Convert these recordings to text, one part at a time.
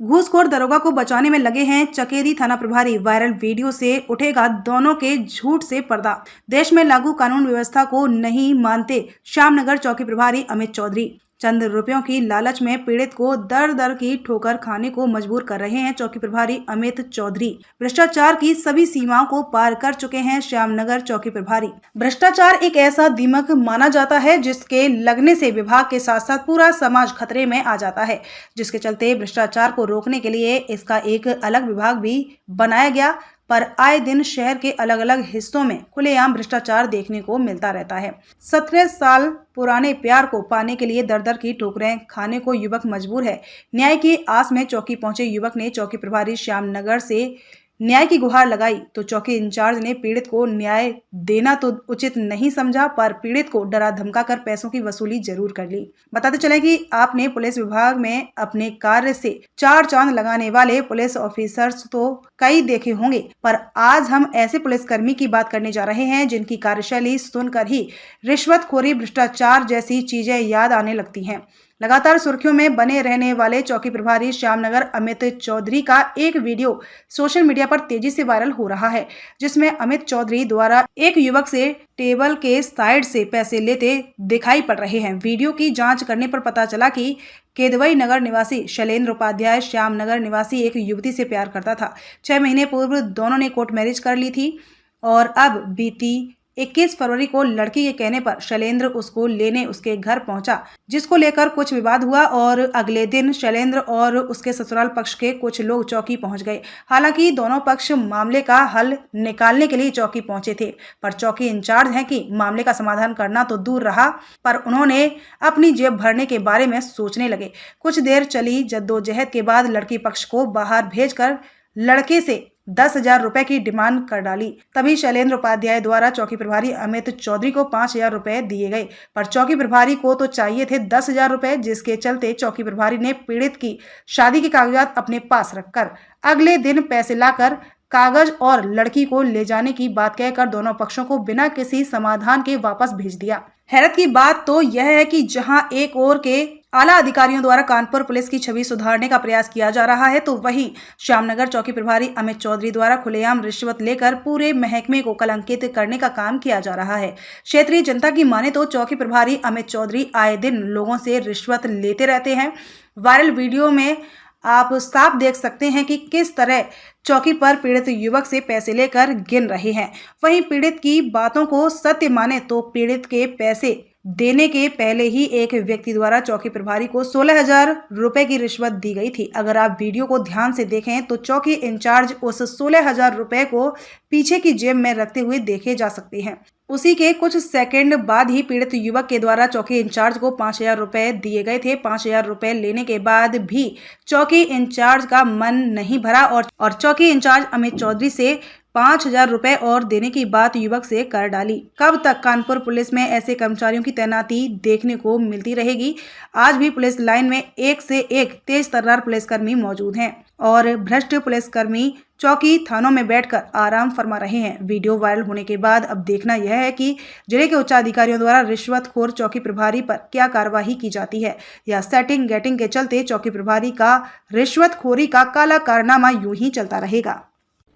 घूसखोर दरोगा को बचाने में लगे हैं चकेरी थाना प्रभारी। वायरल वीडियो से उठेगा दोनों के झूठ से पर्दा। देश में लागू कानून व्यवस्था को नहीं मानते श्यामनगर चौकी प्रभारी अमित चौधरी। चंद रुपयों की लालच में पीड़ित को दर दर की ठोकर खाने को मजबूर कर रहे हैं चौकी प्रभारी अमित चौधरी। भ्रष्टाचार की सभी सीमाओं को पार कर चुके हैं श्यामनगर चौकी प्रभारी। भ्रष्टाचार एक ऐसा दीमक माना जाता है जिसके लगने से विभाग के साथ साथ पूरा समाज खतरे में आ जाता है, जिसके चलते भ्रष्टाचार को रोकने के लिए इसका एक अलग विभाग भी बनाया गया। पर आए दिन शहर के अलग अलग हिस्सों में खुलेआम भ्रष्टाचार देखने को मिलता रहता है। 17 साल पुराने प्यार को पाने के लिए दर दर की ठोकरें खाने को युवक मजबूर है। न्याय की आस में चौकी पहुंचे युवक ने चौकी प्रभारी श्यामनगर से न्याय की गुहार लगाई तो चौकी इंचार्ज ने पीड़ित को न्याय देना तो उचित नहीं समझा, पर पीड़ित को डरा धमका कर पैसों की वसूली जरूर कर ली। बताते चले कि आपने पुलिस विभाग में अपने कार्य से चार चांद लगाने वाले पुलिस ऑफिसर्स तो कई देखे होंगे, पर आज हम ऐसे पुलिसकर्मी की बात करने जा रहे हैं जिनकी कार्यशैली सुनकर ही रिश्वतखोरी, भ्रष्टाचार जैसी चीजें याद आने लगती हैं। लगातार सुर्खियों में बने रहने वाले चौकी प्रभारी श्यामनगर अमित चौधरी का एक वीडियो सोशल मीडिया पर तेजी से वायरल हो रहा है, जिसमें अमित चौधरी द्वारा एक युवक से टेबल के साइड से पैसे लेते दिखाई पड़ रहे हैं। वीडियो की जांच करने पर पता चला कि केदवई नगर निवासी शैलेंद्र उपाध्याय श्यामनगर निवासी एक युवती से प्यार करता था। 6 महीने पूर्व दोनों ने कोर्ट मैरिज कर ली थी और अब बीती 21 फरवरी को लड़की के कहने पर शैलेंद्र उसको लेने उसके घर पहुंचा, जिसको लेकर कुछ विवाद हुआ और अगले दिन शैलेंद्र और उसके ससुराल पक्ष के कुछ लोग चौकी पहुंच गए। हालांकि दोनों पक्ष मामले का हल निकालने के लिए चौकी पहुंचे थे, पर चौकी इंचार्ज हैं कि मामले का समाधान करना तो दूर रहा, पर उन्होंने अपनी जेब भरने के बारे में सोचने लगे। कुछ देर चली जद्दोजहद के बाद लड़की पक्ष को बाहर भेजकर लड़के से 10,000 रुपए की डिमांड कर डाली। तभी शैलेंद्र उपाध्याय द्वारा चौकी प्रभारी अमित चौधरी को 5,000 रुपए दिए गए, पर चौकी प्रभारी को तो चाहिए थे 10,000 रुपए, जिसके चलते चौकी प्रभारी ने पीड़ित की शादी के कागजात अपने पास रखकर अगले दिन पैसे लाकर कागज और लड़की को ले जाने की बात कहकर दोनों पक्षों को बिना किसी समाधान के वापस भेज दिया। हैरत की बात तो यह है कि जहां एक ओर के आला अधिकारियों द्वारा कानपुर पुलिस की छवि सुधारने का प्रयास किया जा रहा है, तो वहीं श्यामनगर चौकी प्रभारी अमित चौधरी द्वारा खुलेआम रिश्वत लेकर पूरे महकमे को कलंकित करने का काम किया जा रहा है। क्षेत्रीय जनता की माने तो चौकी प्रभारी अमित चौधरी आए दिन लोगों से रिश्वत लेते रहते हैं। वायरल वीडियो में आप साफ देख सकते हैं कि किस तरह चौकी पर पीड़ित युवक से पैसे लेकर गिन रहे हैं। वहीं पीड़ित की बातों को सत्य माने तो पीड़ित के पैसे देने के पहले ही एक व्यक्ति द्वारा चौकी प्रभारी को 16,000 रुपए की रिश्वत दी गई थी। अगर आप वीडियो को ध्यान से देखें तो चौकी इंचार्ज उस 16,000 रुपए को पीछे की जेब में रखते हुए देखे जा सकते हैं। उसी के कुछ सेकंड बाद ही पीड़ित युवक के द्वारा चौकी इंचार्ज को 5,000 रुपए दिए गए थे। 5,000 रुपए लेने के बाद भी चौकी इंचार्ज का मन नहीं भरा और चौकी इंचार्ज अमित चौधरी से 5,000 रुपए और देने की बात युवक से कर डाली। कब तक कानपुर पुलिस में ऐसे कर्मचारियों की तैनाती देखने को मिलती रहेगी? आज भी पुलिस लाइन में एक से एक तेज तर्रार पुलिसकर्मी मौजूद हैं और भ्रष्ट पुलिसकर्मी चौकी थानों में बैठकर आराम फरमा रहे हैं। वीडियो वायरल होने के बाद अब देखना यह है कि जिले के उच्चाधिकारियों द्वारा रिश्वतखोर चौकी प्रभारी पर क्या कार्रवाई की जाती है, या सेटिंग गेटिंग के चलते चौकी प्रभारी का रिश्वतखोरी का काला कारनामा यूं ही चलता रहेगा।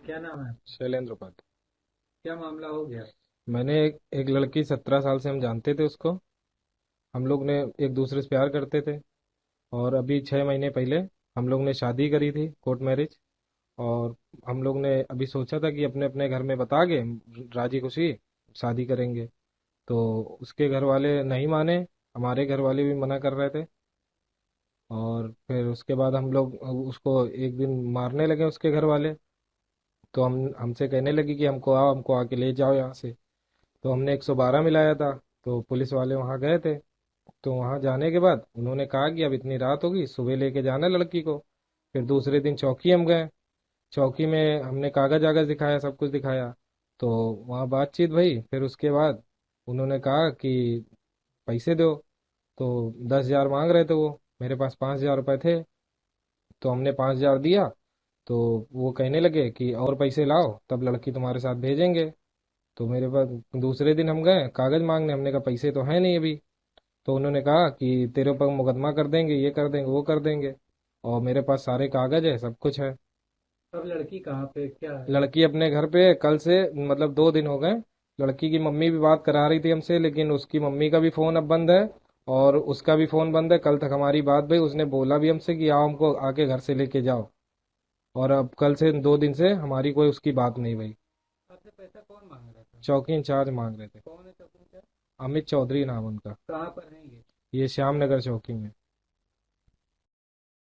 क्या नाम है? शैलेंद्र उपाध्याय। क्या मामला हो गया? मैंने एक लड़की 17 साल से हम जानते थे उसको। हम लोग ने एक दूसरे से प्यार करते थे और अभी 6 महीने पहले हम लोग ने शादी करी थी, कोर्ट मैरिज। और हम लोग ने अभी सोचा था कि अपने अपने घर में बता के राजी खुशी शादी करेंगे, तो उसके घर वाले नहीं माने, हमारे घर वाले भी मना कर रहे थे। और फिर उसके बाद हम लोग उसको एक दिन मारने लगे उसके घर वाले। तो हमसे कहने लगी कि हमको आके ले जाओ यहाँ से। तो हमने 112 मिलाया था, तो पुलिस वाले वहाँ गए थे। तो वहाँ जाने के बाद उन्होंने कहा कि अब इतनी रात होगी, सुबह लेके जाना लड़की को। फिर दूसरे दिन चौकी हम गए। चौकी में हमने कागज आगज दिखाया, सब कुछ दिखाया, तो वहाँ बातचीत भई। फिर उसके बाद उन्होंने कहा कि पैसे दो, तो 10,000 मांग रहे थे वो। मेरे पास 5,000 रुपये थे, तो हमने 5,000 दिया। तो वो कहने लगे कि और पैसे लाओ तब लड़की तुम्हारे साथ भेजेंगे। तो मेरे पास दूसरे दिन हम गए कागज मांगने, हमने कहा पैसे तो है नहीं अभी। तो उन्होंने कहा कि तेरे पर मुकदमा कर देंगे, ये कर देंगे, वो कर देंगे। और मेरे पास सारे कागज है, सब कुछ है। अब लड़की कहाँ पे क्या है? लड़की अपने घर पे है, कल से मतलब 2 दिन हो गए। लड़की की मम्मी भी बात करा रही थी हमसे, लेकिन उसकी मम्मी का भी फोन अब बंद है और उसका भी फोन बंद है। कल तक हमारी बात भई, उसने बोला भी हमसे कि आओ हमको आके घर से लेके जाओ। और अब कल से 2 दिन से हमारी कोई उसकी बात नहीं भई। आपसे पैसा कौन मांग रहा था? चौकी इंचार्ज मांग रहे थे। कौन है चौकी इंचार्ज? अमित चौधरी नाम उनका। कहाँ पर है ये? ये श्याम नगर चौकी में।